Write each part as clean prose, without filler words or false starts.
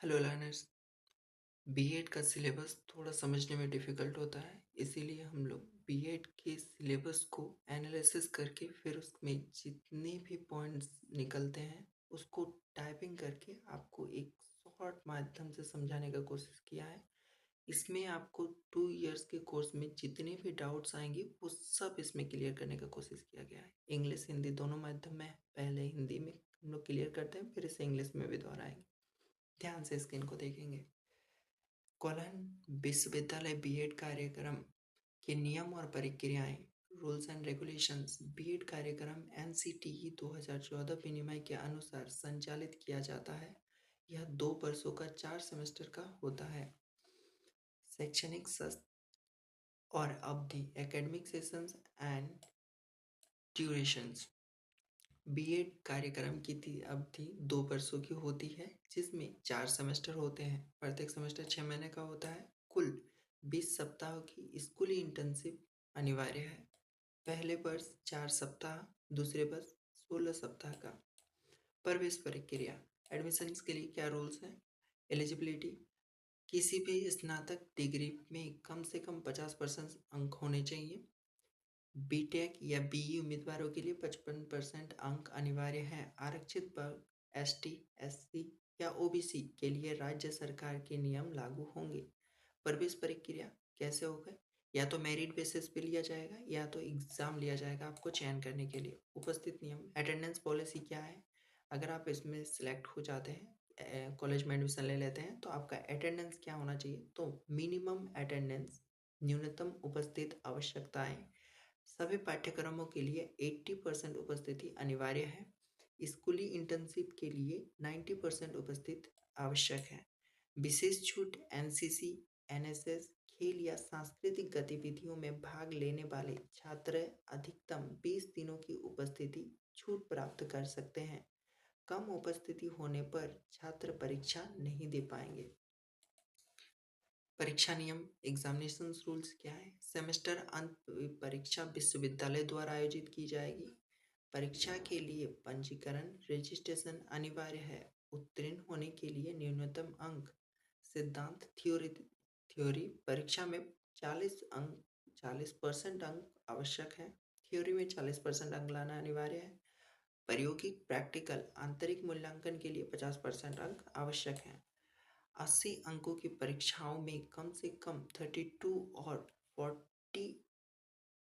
Hello learners. BEd का syllabus थोड़ा समझने में डिफ़िकल्ट होता है, इसीलिए हम लोग बीएड के सिलेबस को एनालिसिस करके फिर उसमें जितने भी पॉइंट्स निकलते हैं उसको टाइपिंग करके आपको एक शॉर्ट माध्यम से समझाने का कोशिश किया है। इसमें आपको 2 इयर्स के कोर्स में जितने भी डाउट्स आएंगे वो सब इसमें क्लियर करने का कोशिश किया गया है। इंग्लिश हिंदी दोनों माध्यम में है। पहले हिंदी में हम लोग क्लियर करते हैं, फिर इसे इंग्लिश में भी दोहराएंगे। ध्यान से स्क्रीन को देखेंगे। कॉलन विश्वविद्यालय बीएड कार्यक्रम के नियम और प्रक्रियाएं, रूल्स एंड रेगुलेशंस। बीएड कार्यक्रम एनसीटीई 2014 विनिमय के अनुसार संचालित किया जाता है। यह 2 वर्षों का 4 सेमेस्टर का होता है। शैक्षणिक सत्र और अवधि, academic sessions and durations. BEd कार्यक्रम की अवधि 2 वर्षों की होती है, जिसमें 4 सेमेस्टर होते हैं। प्रत्येक सेमेस्टर 6 महीने का होता है। कुल 20 सप्ताह की स्कूली इंटर्नशिप अनिवार्य है। पहले वर्ष 4 सप्ताह, दूसरे वर्ष 16 सप्ताह का। प्रवेश प्रक्रिया, एडमिशन के लिए क्या रूल्स हैं? एलिजिबिलिटी, किसी भी स्नातक डिग्री में कम से कम 50% अंक होने चाहिए। बीटेक या बीई उम्मीदवारों के लिए 55% अंक अनिवार्य हैं। आरक्षित वर्ग, एसटी, एससी या ओबीसी के लिए राज्य सरकार के नियम लागू होंगे। प्रवेश प्रक्रिया कैसे होगा? या तो मेरिट बेसिस पे लिया जाएगा या तो एग्ज़ाम लिया जाएगा आपको चयन करने के लिए। उपस्थित नियम, अटेंडेंस पॉलिसी क्या है? अगर आप इसमें सिलेक्ट हो जाते हैं, कॉलेज में एडमिशन ले लेते हैं, तो आपका अटेंडेंस क्या होना चाहिए? तो मिनिमम अटेंडेंस, न्यूनतम उपस्थित आवश्यकताएं। सभी पाठ्यक्रमों के लिए 80% उपस्थिति अनिवार्य है। स्कूली इंटर्नशिप के लिए 90% उपस्थित आवश्यक है। विशेष छूट, एनसीसी, एनएसएस, खेल या सांस्कृतिक गतिविधियों में भाग लेने वाले छात्र अधिकतम 20 दिनों की उपस्थिति छूट प्राप्त कर सकते हैं। कम उपस्थिति होने पर छात्र परीक्षा नहीं दे पाएंगे। परीक्षा नियम, एग्जामिनेशन रूल्स क्या है? सेमेस्टर अंत परीक्षा विश्वविद्यालय द्वारा आयोजित की जाएगी। परीक्षा के लिए पंजीकरण, रजिस्ट्रेशन अनिवार्य है। उत्तीर्ण होने के लिए न्यूनतम अंक। सिद्धांत, थ्योरी परीक्षा में 40% अंक आवश्यक है। थ्योरी में 40% अंक लाना अनिवार्य है। प्रायोगिक प्रैक्टिकल आंतरिक मूल्यांकन के लिए 50% अंक आवश्यक हैं। 80 अंकों की परीक्षाओं में कम से कम 32 और 40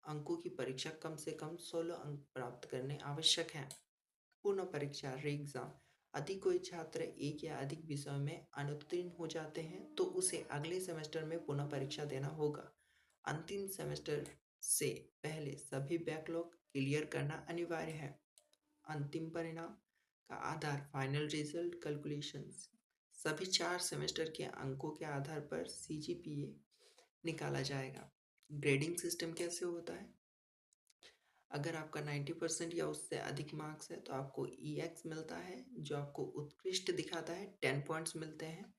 अंकों की परीक्षा कम से कम 16 अंक प्राप्त करने आवश्यक हैं। पुनः परीक्षा, री एग्जाम। यदि कोई छात्र एक या अधिक विषयों में अनुत्तीर्ण हो जाते हैं तो उसे अगले सेमेस्टर में पुनः परीक्षा देना होगा। अंतिम सेमेस्टर से पहले सभी बैकलॉग क्लियर करना अनिवार्य है। अंतिम परिणाम का आधार, फाइनल रिजल्ट कैलकुलेशंस। सभी 4 सेमेस्टर के अंकों के आधार पर सीजीपीए निकाला जाएगा। ग्रेडिंग सिस्टम कैसे होता है? अगर आपका 90% या उससे अधिक मार्क्स है तो आपको ईएक्स मिलता है, जो आपको उत्कृष्ट दिखाता है, 10 पॉइंट्स मिलते हैं।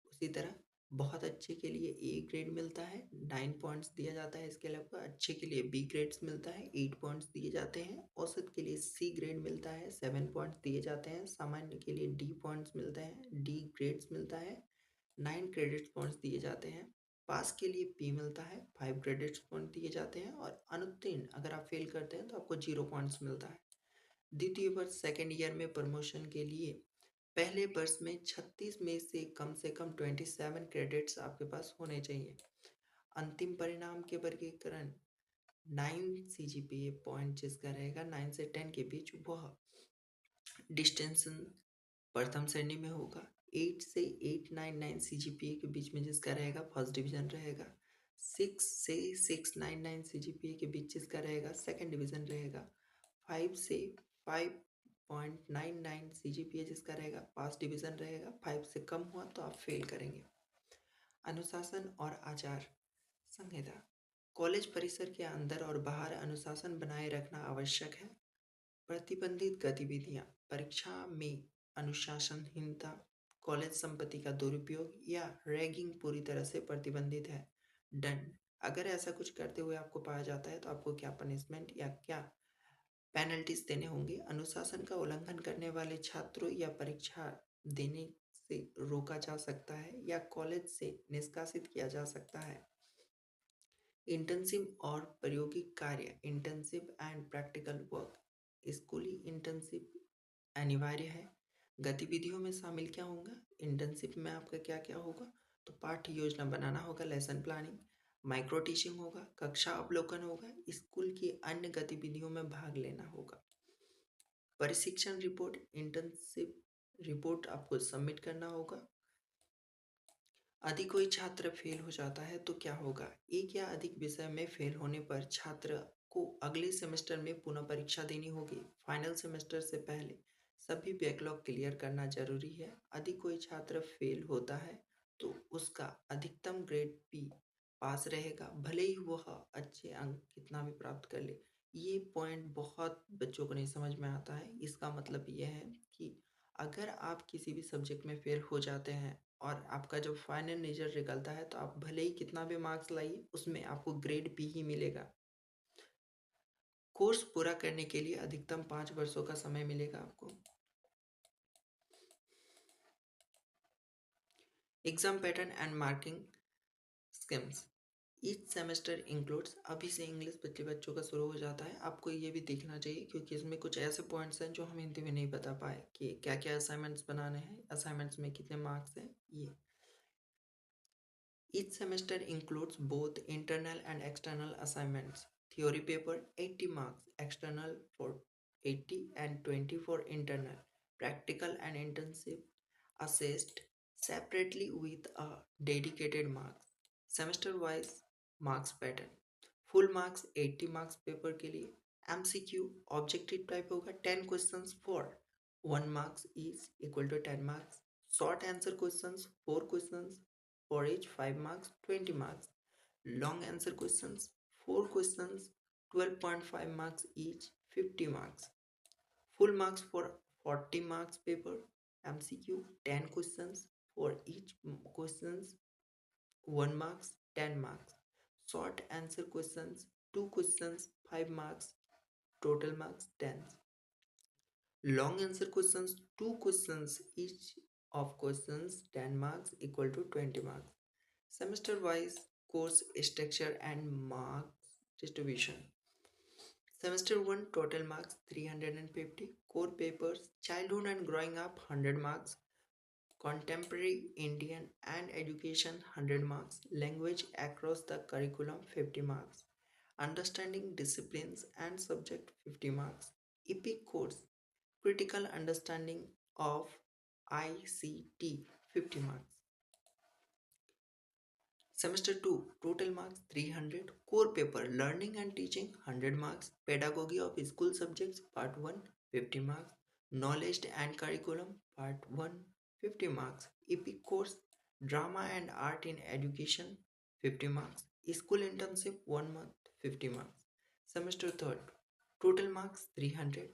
उसी तरह बहुत अच्छे के लिए ए ग्रेड मिलता है, 9 पॉइंट्स दिया जाता है। इसके अलावा अच्छे के लिए बी ग्रेड्स मिलता है, 8 पॉइंट्स दिए जाते हैं। औसत के लिए सी ग्रेड मिलता है, 7 पॉइंट्स दिए जाते हैं। सामान्य के लिए डी पॉइंट्स मिलते हैं, डी ग्रेड्स मिलता है, 9 क्रेडिट्स पॉइंट्स दिए जाते हैं। पास के लिए पी मिलता है, 5 क्रेडिट्स पॉइंट दिए जाते हैं। और अनुत्तीर्ण अगर आप फेल करते हैं तो आपको 0 पॉइंट्स मिलता है। द्वितीय वर्ष सेकेंड ईयर में प्रमोशन के लिए पहले वर्ष में 36 में से कम 27 क्रेडिट्स आपके पास होने चाहिए। अंतिम परिणाम के वर्गीकरण, 9 सीजीपीए पॉइंट जिसका रहेगा 9 से 10 के बीच वह डिस्टेंशन प्रथम श्रेणी में होगा। 8 से 899 सीजीपीए के बीच में जिसका रहेगा फर्स्ट डिवीजन रहेगा। 6 से 699 सीजीपीए के बीच जिसका रहेगा सेकंड डिवीजन रहेगा। 5 से 5.99 सीजीपीए जिसका रहेगा फर्स्ट डिवीजन रहेगा। 5 से कम हुआ तो आप फेल करेंगे। अनुशासन और आचार संहिता, कॉलेज परिसर के अंदर और बाहर अनुशासन बनाए रखना आवश्यक है। प्रतिबंधित गतिविधियां, परीक्षा में अनुशासनहीनता, कॉलेज संपत्ति का दुरुपयोग या रैगिंग पूरी तरह से प्रतिबंधित है। दंड, अगर ऐसा कुछ करते हुए आपको पाया जाता है तो आपको क्या पनिशमेंट या क्या पेनल्टीज देने होंगे। अनुशासन का उल्लंघन करने वाले छात्रों या परीक्षा देने से रोका जा सकता है या कॉलेज से निष्कासित किया जा सकता है। इंटर्नशिप और प्रायोगिक कार्य, इंटर्नशिप एंड प्रैक्टिकल वर्क। स्कूली इंटर्नशिप अनिवार्य है। गतिविधियों में शामिल क्या होगा? इंटर्नशिप में आपका क्या क्या होगा? तो पाठ्य योजना बनाना होगा, लेसन प्लानिंग। माइक्रो टीचिंग होगा, कक्षा अवलोकन होगा, स्कूल की अन्य गतिविधियों में भाग लेना होगा। प्रशिक्षण रिपोर्ट, इंटर्नशिप रिपोर्ट आपको सबमिट करना होगा। यदि कोई छात्र फेल हो जाता है तो क्या होगा? एक या अधिक विषय में फेल होने पर छात्र को अगले सेमेस्टर में पुनः परीक्षा देनी होगी। फाइनल सेमेस्टर से पहले सभी बैकलॉग क्लियर करना जरूरी है। यदि कोई छात्र फेल होता है तो उसका अधिकतम ग्रेड पी पास रहेगा, भले ही वह अच्छे अंक कितना भी प्राप्त कर ले। ये पॉइंट बहुत बच्चों को नहीं समझ में आता है। इसका मतलब यह है कि अगर आप किसी भी सब्जेक्ट में फेल हो जाते हैं और आपका जब फाइनल रिजल्ट निकलता है तो आप भले ही कितना भी मार्क्स लाइए, उसमें आपको ग्रेड बी ही मिलेगा। कोर्स पूरा करने के लिए अधिकतम 5 वर्षों का समय मिलेगा आपको। Exam pattern and marking schemes. Each semester includes, अभी से इंग्लिश पिछले बच्चों का शुरू हो जाता है, आपको ये भी देखना चाहिए क्योंकि इसमें कुछ ऐसे पॉइंट्स हैं जो हम हिंदी में नहीं बता पाए कि क्या क्या असाइनमेंट्स बनाने हैं, असाइनमेंट्स में कितने मार्क्स हैं। ये each semester includes both internal and external assignments. Theory paper 80 marks, external for 80 and 20 for internal. Practical and internship assessed separately with a dedicated marks. Semester wise marks pattern. Full marks 80 marks paper के लिए। MCQ objective type होगा, 10 questions for 1 marks is equal to 10 marks. Short answer questions 4 questions for each 5 marks 20 marks. Long answer questions 4 questions 12.5 marks each 50 marks. Full marks for 40 marks paper. MCQ 10 questions for each questions 1 marks 10 marks. Short answer questions 2 questions 5 marks, total marks 10. Long answer questions 2 questions each of questions 10 marks equal to 20 marks. Semester wise course structure and marks distribution. Semester 1 total marks 350, core papers childhood and growing up 100 marks, contemporary Indian and education 100 marks, language across the curriculum 50 marks, understanding disciplines and subject 50 marks, epic course critical understanding of ICT 50 marks. Semester 2 total marks 300, core paper learning and teaching 100 marks, pedagogy of school subjects part 1 50 marks, knowledge and curriculum part 1 50 marks, epic course drama and art in education 50 marks, school internship 1 month 50 marks. Semester 3 total marks 300,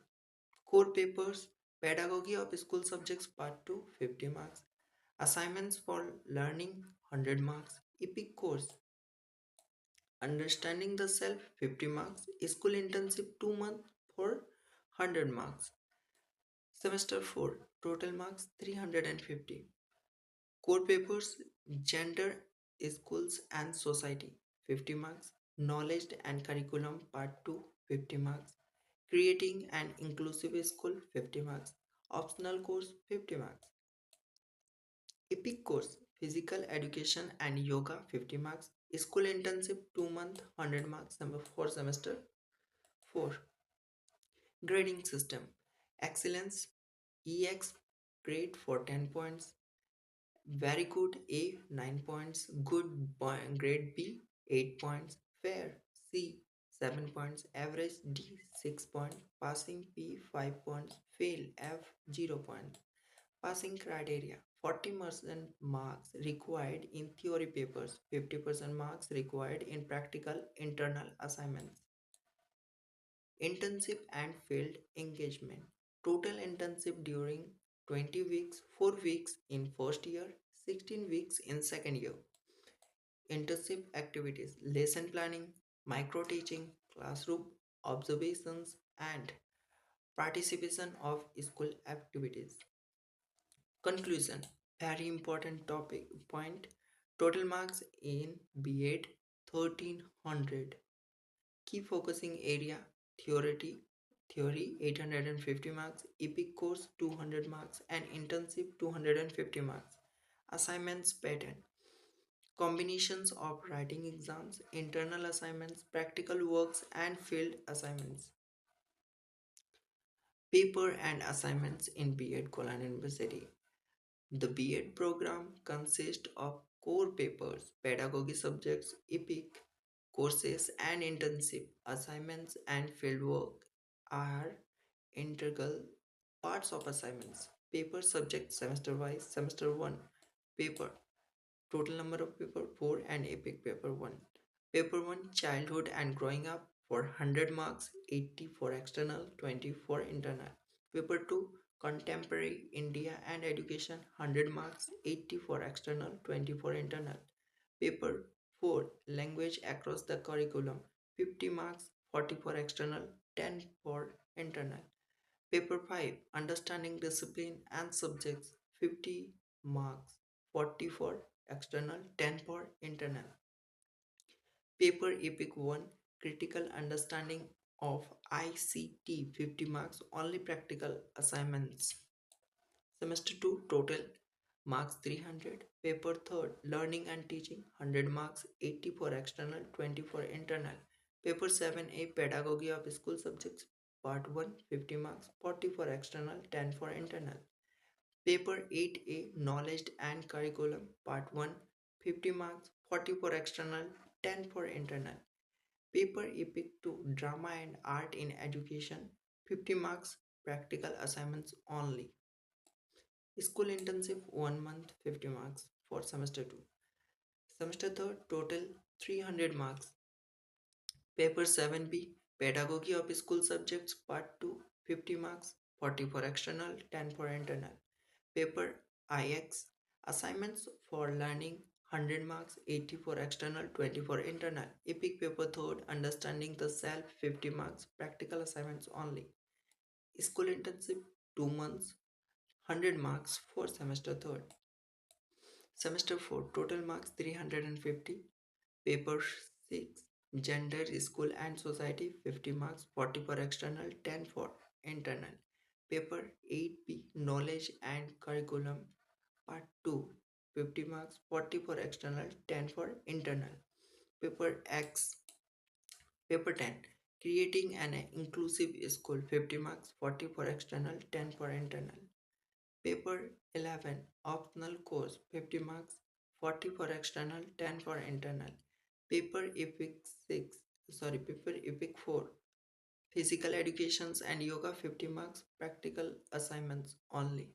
core papers pedagogy of school subjects part 2 50 marks, assignments for learning 100 marks, epic course understanding the self 50 marks, school internship 2 months for 100 marks. Semester 4 total marks 350, core papers gender, schools and society 50 marks, knowledge and curriculum part 2 50 marks, creating an inclusive school 50 marks, optional course 50 marks. Epic course physical education and yoga 50 marks, school internship 2 month 100 marks for semester 4. Grading system excellence EX grade for 10 points, very good A 9 points, good grade B 8 points, fair C 7 points, average D 6 points, passing P 5 points, fail F 0 points. Passing criteria 40% marks required in theory papers, 50% marks required in practical internal assignments. Internship and field engagement. Total internship during 20 weeks, 4 weeks in first year, 16 weeks in second year. Internship activities, lesson planning, micro teaching, classroom observations, and participation of school activities. Conclusion. Very important topic point. Total marks in B.Ed 1300. Key focusing area theory 850 marks, epic course 200 marks, and internship 250 marks. Assignments pattern. Combinations of writing exams, internal assignments, practical works, and field assignments. Paper and assignments in B.Ed Kolhan University. The B.Ed program consists of core papers, pedagogy subjects, EPIC, courses, and internship. Assignments and fieldwork are integral parts of assignments. Paper subject semester wise, semester 1 paper. Total number of paper 4 and EPIC paper 1. Paper 1 childhood and growing up for 100 marks, 80 for external, 20 for internal. Paper 2 contemporary India and education 100 marks, 80 for external, 20 for internal. Paper 4 language across the curriculum 50 marks, 40 for external, 10 for internal. Paper 5 understanding discipline and subjects 50 marks, 40 for external, 10 for internal. Paper Epic 1 critical understanding of ICT 50 marks, only practical assignments. Semester 2 total marks 300. Paper 3rd learning and teaching 100 marks, 80 for external, 20 for internal. Paper 7A pedagogy of school subjects part 1 50 marks, 40 for external, 10 for internal. Paper 8A knowledge and curriculum part 1 50 marks, 40 for external, 10 for internal. Paper Epic 2 drama and art in education 50 marks, practical assignments only. School internship 1 month 50 marks for semester 2. Semester 3rd total 300 marks. Paper 7B pedagogy of school subjects part 2 50 marks, 40 for external, 10 for internal. Paper IX assignments for learning 100 marks, 80 for external, 20 for internal. Epic paper 3rd understanding the self 50 marks, practical assignments only. School internship 2 months 100 marks for semester 3rd. Semester 4 total marks 350. Paper 6 gender school and society 50 marks, 40 for external, 10 for internal. Paper 8B knowledge and curriculum part 2 50 marks, 40 for external, 10 for internal. Paper X paper 10 creating an inclusive school 50 marks, 40 for external, 10 for internal. Paper 11 optional course 50 marks, 40 for external, 10 for internal. Paper Epic 6 Paper Epic 4 physical educations and yoga 50 marks, practical assignments only.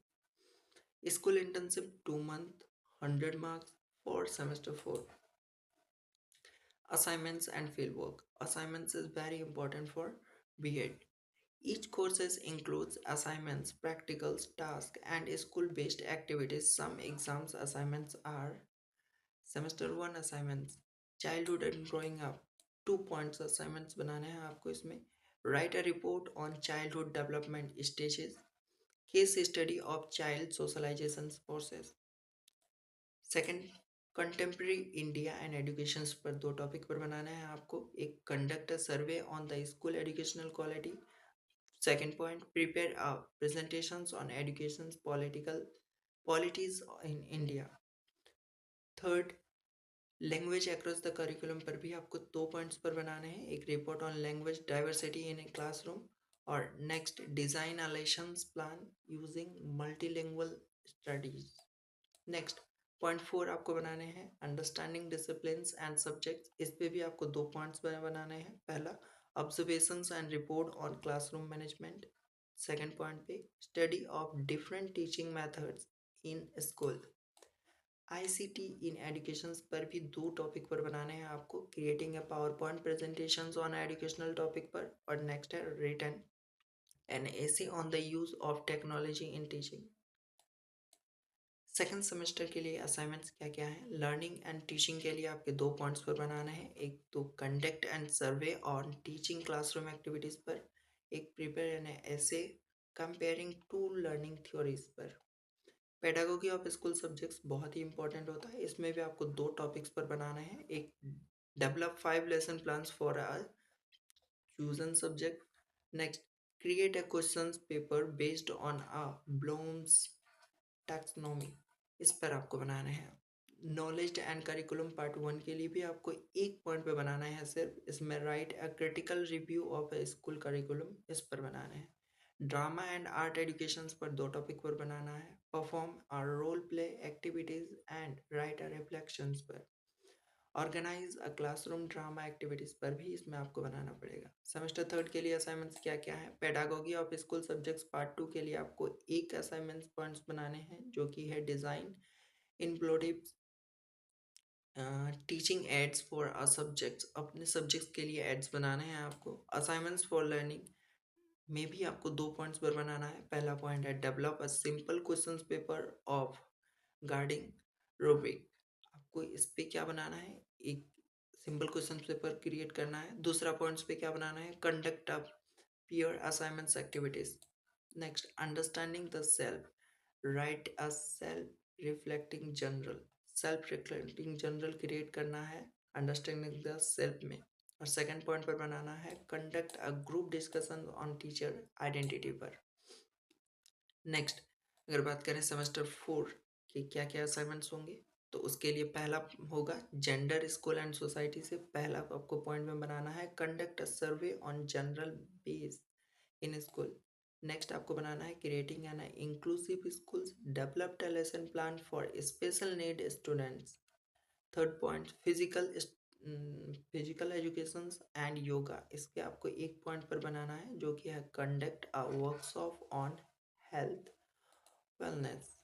School internship 2 month 100 marks for semester 4. Assignments and fieldwork. Assignments is very important for B.Ed. Each courses includes assignments, practicals, tasks, and school-based activities. Some exams assignments are semester 1 assignments, childhood and growing up. 2 points assignments बनाने हैं आपको इसमें. Write a report on childhood development stages. Case study of child socialization process. Second contemporary India and education पर 2 topic पर बनाना है आपको. एक conduct a survey on the school educational quality. Second point prepare a presentations on education political polities in India. Third language across the curriculum पर भी आपको 2 points पर बनाने हैं. एक report on language diversity in a classroom और next design a lessons plan using multilingual studies. Next point 4 आपको बनाने हैं अंडरस्टैंडिंग डिसिप्लिन्स एंड सब्जेक्ट्स. इस पे भी आपको 2 पॉइंट्स बनाने हैं. पहला observations and report on classroom management. Second point पे study of different teaching methods in school. ICT in education पर भी 2 टॉपिक पर बनाने हैं आपको. Creating a power point presentation on educational topic पर और नेक्स्ट है written an essay on the use of technology in teaching. Second semester के लिए असाइनमेंट्स क्या क्या है. लर्निंग एंड टीचिंग के लिए आपके 2 पॉइंट्स पर बनाना है. एक तो conduct and survey on teaching classroom activities पर. एक प्रिपेयर एन ऐसे कंपेयरिंग टू लर्निंग थ्योरीज पर. पेडागोगी ऑफ स्कूल सब्जेक्ट्स बहुत ही इंपॉर्टेंट होता है। इसमें भी आपको 2 टॉपिक्स पर बनाने हैं। एक, develop 5 lesson plans for a chosen subject. Next, create a questions paper based on a Bloom's taxonomy. इस पर आपको बनाना है। नॉलेज एंड करिकुलम पार्ट 1 के लिए भी आपको एक पॉइंट पे बनाना है सिर्फ। इसमें right a critical review of A school curriculum, इस पर बनाना है। ड्रामा एंड आर्ट एजुकेशन पर 2 टॉपिक पर बनाना है। Perform a role play activities and write a reflections पर। Organise a classroom drama activities पर भी इसमें आपको बनाना पड़ेगा। सेमेस्टर 3 के लिए असाइनमेंट्स क्या क्या है? Pedagogy of school subjects part 2 के लिए आपको एक असाइनमेंट्स पॉइंट्स बनाने हैं, जो कि है design inclusive teaching aids for a subjects. अपने सब्जेक्ट्स के लिए एड्स बनाने हैं आपको। असाइनमेंट्स फॉर लर्निंग में भी आपको 2 पॉइंट्स पर बनाना है। पहला पॉइंट है develop a simple questions paper of grading rubric. आपको इस पे क्या बनाना है? एक सिंपल क्वेश्चन पेपर क्रिएट करना है। दूसरा पॉइंट्स पे क्या बनाना है? Conduct a peer assignments activities. Next, understanding the self. Write a self-reflecting journal. Self-reflecting journal create करना है understanding the self में। और सेकंड पॉइंट पर बनाना है conduct a group discussion on teacher identity पर। नेक्स्ट, अगर बात करें सेमेस्टर 4 के क्या क्या असाइनमेंट्स होंगे, तो उसके लिए पहला होगा जेंडर स्कूल एंड सोसाइटी से। पहला आपको पॉइंट में बनाना है conduct a survey on general base in school. Next आपको बनाना है creating an inclusive schools, developed a lesson plan for special need students. Third point physical education and yoga. इसके आपको एक पॉइंट पर बनाना है, जो कि है conduct a workshop on health wellness.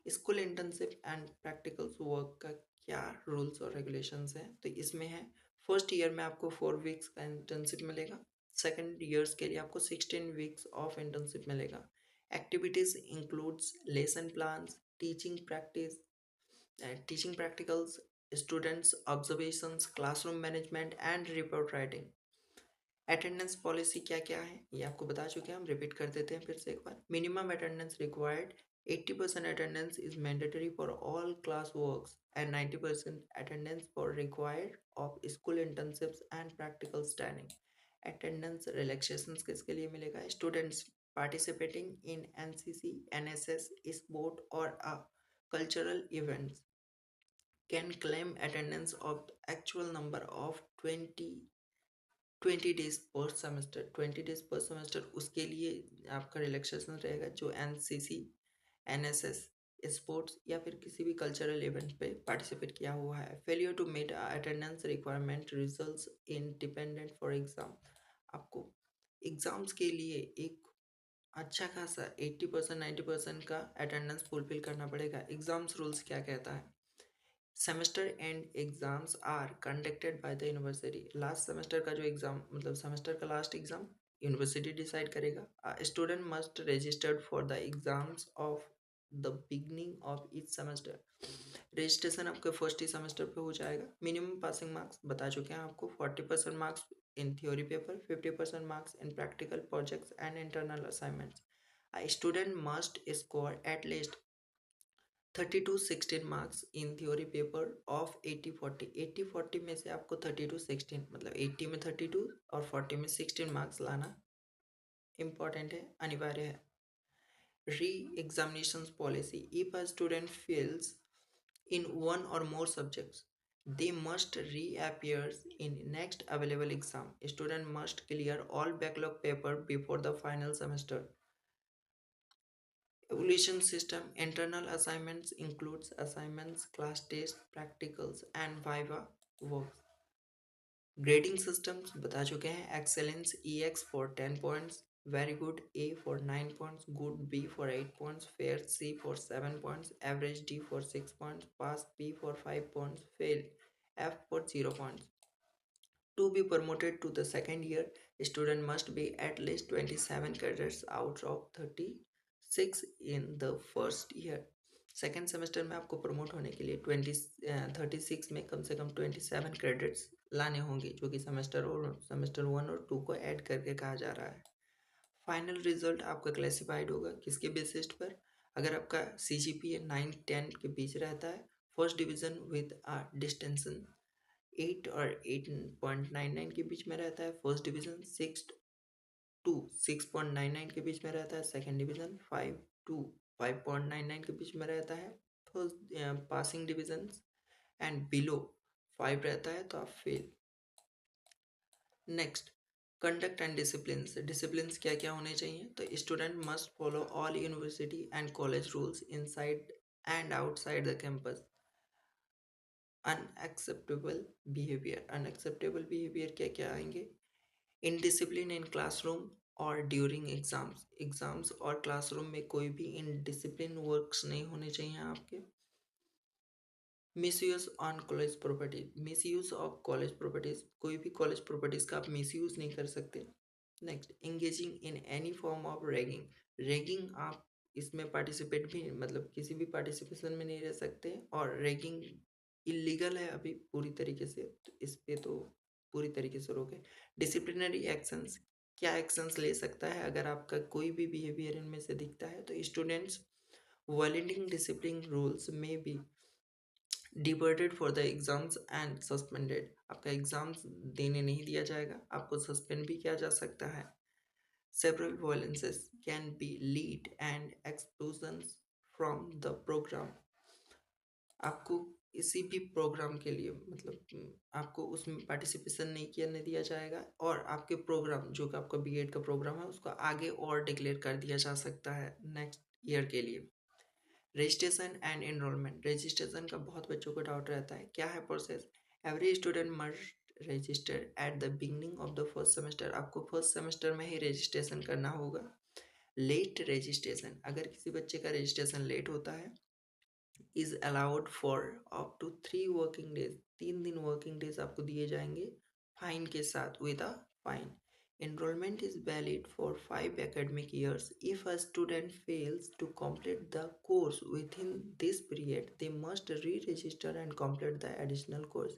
School internship and practicals work का क्या रूल्स और रेगुलेशंस हैं? तो इसमें है, फर्स्ट ईयर में आपको 4 वीक्स का इंटर्नशिप मिलेगा। सेकंड ईयर्स के लिए आपको 16 वीक्स ऑफ इंटर्नशिप मिलेगा। Activities includes lesson plans, teaching practicals, students observations, classroom management and report writing. Attendance policy क्या क्या है ये आपको बता चुके हैं, हम रिपीट कर देते हैं फिर से एक बार। Minimum attendance required 80% attendance is mandatory for all class works and 90% attendance for required of school internships and practical training. Attendance relaxations किसके लिए मिलेगा? Students participating in NCC, NSS, sport or a cultural events can claim attendance of the actual number of 20 days पर semester. 20 days पर semester, उसके लिए आपका relaxation रहेगा। जो एनसीसी, एनएसएस, स्पोर्ट्स या फिर किसी भी कल्चरल इवेंट पे पार्टिसिपेट किया हुआ है। Failure to meet attendance requirement results in dependent for exam. आपको एग्जाम्स के लिए एक अच्छा खासा 80% 90% का अटेंडेंस फुलफिल करना पड़ेगा। एग्जाम्स रूल्स क्या कहता है? Semester end exams are conducted by the university. Last semester का जो एग्जाम, मतलब सेमेस्टर का लास्ट एग्जाम यूनिवर्सिटी डिसाइड करेगा। Student must registered for the exams of the beginning of each semester. Registration आपके first ही सेमेस्टर पे हो जाएगा। मिनिमम पासिंग मार्क्स बता चुके हैं आपको, 40% marks in theory paper, 50% marks in practical projects and internal assignments. A student must score at least 32-16 marks in theory paper of 80-40। 80-40 में से आपको 32-16, मतलब 80 में 32 और 40 में 16 मार्क्स लाना इम्पॉर्टेंट है, अनिवार्य है। Reexamination policy, if a student fails in one or more subjects, they must reappear in next available exam. Student must clear all backlog paper before the final semester. Evaluation system, internal assignments includes assignments, class tests, practicals and viva works. Grading systems बता चुके हैं। Excellence EX for 10 points, very good A for 9 points, good B for 8 points, fair C for 7 points, average D for 6 points, pass B for 5 points, fail F for 0 points. To be promoted to the second year, student must be at least 27 credits out of 36 in the first year. Second semester में आपको promote होने के लिए 36 में कम से कम 27 credits लाने होंगे, जो कि सेमेस्टर 1 और 2 को ऐड करके कहा जा रहा है। फाइनल रिजल्ट आपका क्लासिफाइड होगा किसके बेसिस पर? अगर आपका CGPA 9-10 के बीच रहता है, फर्स्ट डिवीज़न विद डिस्टिंक्शन 8 और 8.99 के बीच में रहता है फर्स्ट डिवीज़न, 6 टू 6.99 के बीच में रहता है सेकंड डिवीज़न, 5 टू 5.99 के बीच में रहता है first passing division, and below 5 रहता है तो आप fail. Next, conduct and disciplines. Disciplines क्या क्या होने चाहिए? तो student must follow all university and college rules inside and outside the campus. Unacceptable behaviour. Unacceptable behaviour क्या क्या आएंगे? इनडिसिप्लिन इन क्लासरूम और ड्यूरिंग एग्जाम्स। एग्जाम्स और क्लासरूम में कोई भी इनडिसिप्लिन वर्क्स नहीं होने चाहिए आपके। Misuse on college property. Misuse of college properties, कोई भी कॉलेज प्रॉपर्टीज का आप मिसयूज नहीं कर सकते। Next, engaging in any form of ragging. Ragging आप इसमें पार्टिसिपेट भी मतलब किसी भी पार्टिसिपेशन में नहीं रह सकते, और रैगिंग इलीगल है अभी पूरी तरीके से, तो इस पे तो पूरी तरीके से रोक है। डिसिप्लिनरी एक्शंस, क्या एक्शंस ले सकता है अगर आपका कोई भी बिहेवियर इनमें से दिखता है? तो स्टूडेंट्स वायलेटिंग डिसिप्लिन रूल्स में be debarred for the exams and suspended. आपका एग्जाम्स देने नहीं दिया जाएगा, आपको सस्पेंड भी किया जा सकता है। Several violences can be lead and exclusions from the program. आपको किसी भी प्रोग्राम के लिए मतलब आपको उसमें पार्टिसिपेशन नहीं करने दिया जाएगा, और आपके प्रोग्राम जो कि आपका बीएड का प्रोग्राम है उसको आगे और डिक्लेयर कर दिया जा सकता है नेक्स्ट ईयर के लिए। Registration and enrolment. रजिस्ट्रेशन का बहुत बच्चों को डाउट रहता है, क्या है process? Every student must register at the beginning of the first semester. आपको फर्स्ट सेमेस्टर में ही रजिस्ट्रेशन करना होगा। लेट रजिस्ट्रेशन, अगर किसी बच्चे का रजिस्ट्रेशन लेट होता है, is allowed for up to 3 working days. 3 दिन वर्किंग डेज आपको दिए जाएंगे फाइन के साथ, with a fine. Enrollment is valid for 5 academic years. If a student fails to complete the course within this period, they must re-register and complete the additional course.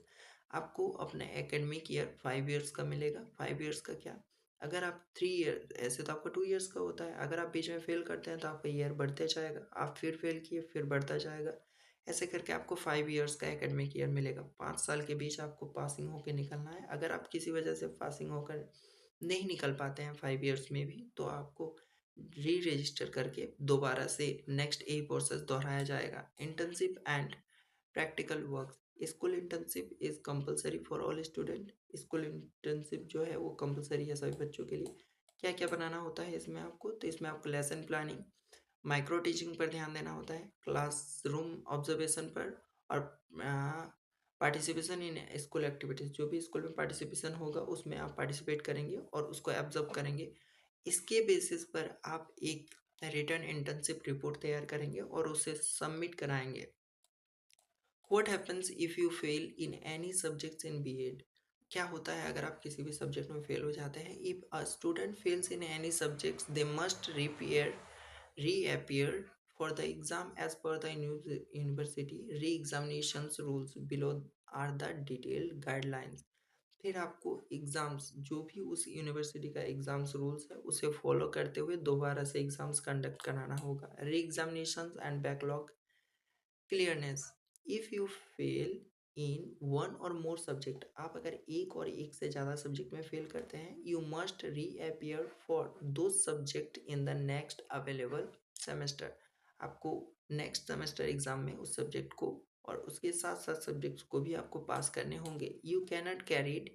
आपको अपने academic year 5 years का मिलेगा। 5 years का क्या, अगर आप 3 year, ऐसे तो आपका 2 इयर्स का होता है, अगर आप बीच में फेल करते हैं तो आपका ईयर बढ़ते जाएगा, आप फिर फेल किए फिर बढ़ता जाएगा, ऐसे करके आपको 5 इयर्स का एकेडमिक ईयर मिलेगा। 5 साल के बीच आपको पासिंग होकर निकलना है। अगर आप किसी वजह से पासिंग होकर नहीं निकल पाते हैं 5 इयर्स में भी, तो आपको री रजिस्टर करके दोबारा से नेक्स्ट ए प्रोसेस दोहराया जाएगा। Internship and practical work. School internship is compulsory for all student. School internship जो है वो कंपलसरी है सभी बच्चों के लिए। क्या क्या बनाना होता है इसमें आपको? तो इसमें आपको लेसन प्लानिंग, माइक्रो टीचिंग पर ध्यान देना होता है, क्लासरूम ऑब्जर्वेशन पर, और पार्टिसिपेशन इन स्कूल एक्टिविटीज़। जो भी स्कूल में पार्टिसिपेशन होगा उसमें आप पार्टिसिपेट करेंगे और उसको ऑब्जर्व करेंगे। इसके बेसिस पर आप एक रिटर्न इंटर्नशिप रिपोर्ट तैयार करेंगे और उसे सबमिट कराएंगे। What happens if you fail in any subjects in BEd. क्या होता है अगर आप किसी भी सब्जेक्ट में फेल हो जाते हैं? If a student fails in any subjects, they must reappear for the exam as per the university re-examinations rules. Below are the detailed guidelines. फिर आपको एग्ज़ाम्स, जो भी उस यूनिवर्सिटी का एग्ज़ाम्स रूल्स है उसे फॉलो करते हुए दोबारा से एग्ज़ाम्स कंडक्ट कराना होगा। Re examinations and backlog clearance. If you fail in one or more subject, आप अगर एक और एक से ज़्यादा सब्जेक्ट में फेल करते हैं, यू मस्ट रीअपियर फॉर दो subject in the next available semester. आपको नेक्स्ट सेमेस्टर एग्जाम में उस सब्जेक्ट को और उसके साथ साथ सब्जेक्ट्स को भी आपको पास करने होंगे। You cannot carried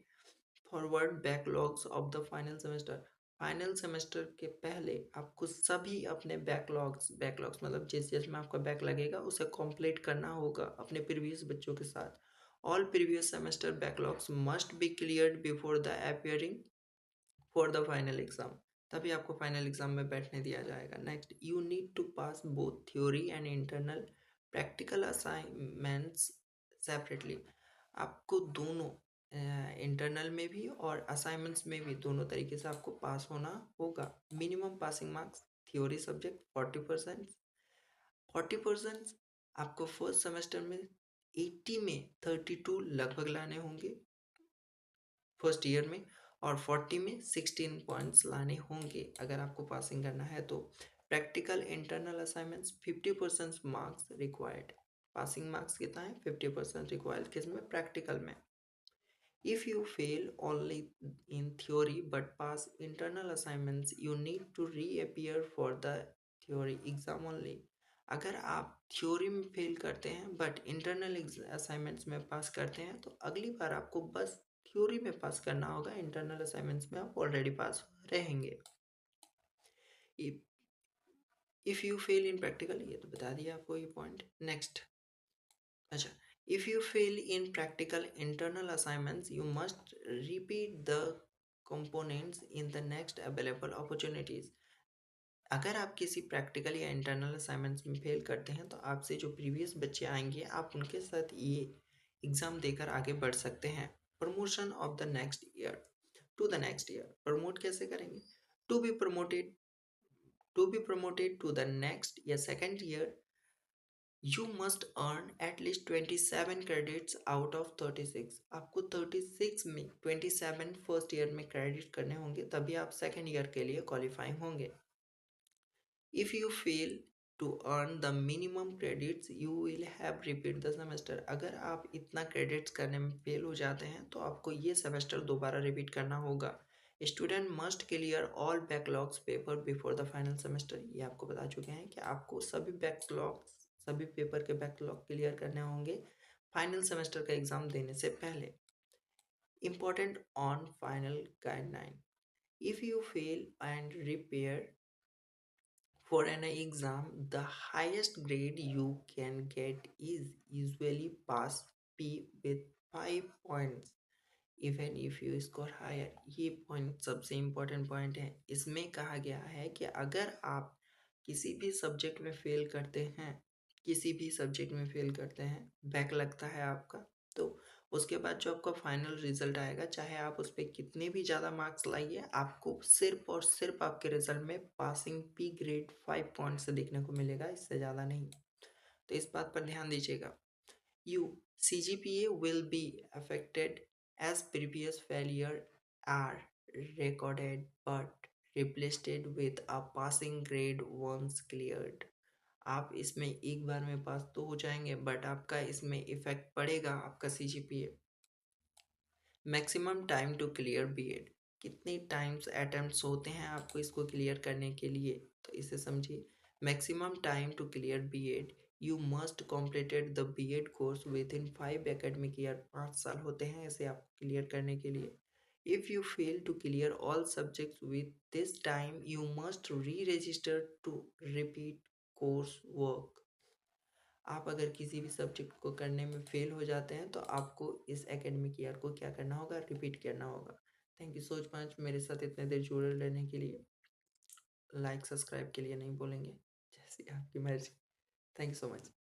forward backlogs of the final semester. Final semester के पहले आपको सभी अपने बैकलॉग्स मतलब जिस जिसमें आपका बैक लगेगा उसे कंप्लीट करना होगा अपने प्रीवियस बच्चों के साथ। All previous semester backlogs must be cleared before the appearing for the final exam. तभी आपको फाइनल एग्जाम में बैठने दिया जाएगा। Next, you need to pass both theory and internal practical assignments separately. आपको दोनों इंटरनल में भी और असाइनमेंट्स में भी दोनों तरीके से आपको पास होना होगा। Minimum passing marks theory subject 40%। 40% आपको फर्स्ट सेमेस्टर में 80 में 32 लगभग लाने होंगे फर्स्ट ईयर में, और 40 में 16 पॉइंट्स लाने होंगे अगर आपको पासिंग करना है तो। Practical internal assignments 50% marks required. Passing marks कितना है? 50% रिक्वायर्ड। किसमें? प्रैक्टिकल में। If you fail only in theory but pass internal assignments, you need to reappear for the theory exam only. अगर आप थ्योरी में फेल करते हैं बट इंटरनल असाइनमेंट्स में पास करते हैं तो अगली बार आपको बस थ्योरी में पास करना होगा, इंटरनल असाइनमेंट्स में आप ऑलरेडी पास रहेंगे। If you fail in practical, ये तो बता दिया आपको ये पॉइंट। नेक्स्ट, अच्छा, if you fail in practical internal assignments, you must repeat the components in the next available opportunities. अगर आप किसी प्रैक्टिकल या इंटरनल असाइनमेंट्स में फेल करते हैं तो आपसे जो प्रीवियस बच्चे आएंगे आप उनके साथ ये एग्ज़ाम देकर आगे बढ़ सकते हैं। Promotion of the next year to the next year, promote कैसे करेंगे? To be promoted to be promoted to the next या second year, You must earn at least 27 credits out of 36। आपको 36 में 27 फर्स्ट ईयर में credit करने होंगे, तभी आप सेकेंड ईयर के लिए क्वालिफाई होंगे। If you fail to earn the minimum credits, you will have repeat the semester। अगर आप इतना क्रेडिट्स करने में फेल हो जाते हैं तो आपको ये सेमेस्टर दोबारा रिपीट करना होगा। Student must clear all backlogs paper before the final semester. ये आपको बता चुके हैं कि आपको सभी पेपर के बैकलॉग क्लियर करने होंगे फाइनल सेमेस्टर का एग्जाम देने से पहले। Important on final guideline, if you fail and repair for an exam, the highest grade you can get is usually pass P with 5 points even if you score higher. ये point सबसे important point है। इसमें कहा गया है कि अगर आप किसी भी सब्जेक्ट में फेल करते हैं, बैक लगता है आपका, तो उसके बाद जो आपका फाइनल रिजल्ट आएगा, चाहे आप उस पर कितने भी ज़्यादा मार्क्स लाइए, आपको सिर्फ और सिर्फ आपके रिजल्ट में पासिंग पी ग्रेड 5 पॉइंट से देखने को मिलेगा, इससे ज़्यादा नहीं। तो इस बात पर ध्यान दीजिएगा। CGPA will be affected as previous failure are recorded but replaced with a passing grade once cleared। आप इसमें एक बार में पास तो हो जाएंगे बट आपका इसमें इफेक्ट पड़ेगा आपका CGPA। Maximum time to clear BEd, कितने टाइम्स अटेम्प्ट्स होते हैं आपको इसको क्लियर करने के लिए, तो इसे समझिए। Maximum time to clear BEd, you must completed the BEd course within 5 academic year. 5 साल होते हैं इसे आपको क्लियर करने के लिए। If you fail to clear all subjects with this time, you must reregister to repeat course work. आप अगर किसी भी सब्जेक्ट को करने में फेल हो जाते हैं तो आपको इस एकेडमिक ईयर को क्या करना होगा? रिपीट करना होगा। थैंक यू सो मच मेरे साथ इतने देर जुड़े रहने के लिए। लाइक सब्सक्राइब के लिए नहीं बोलेंगे, जैसी आपकी मर्जी। Thank you so much.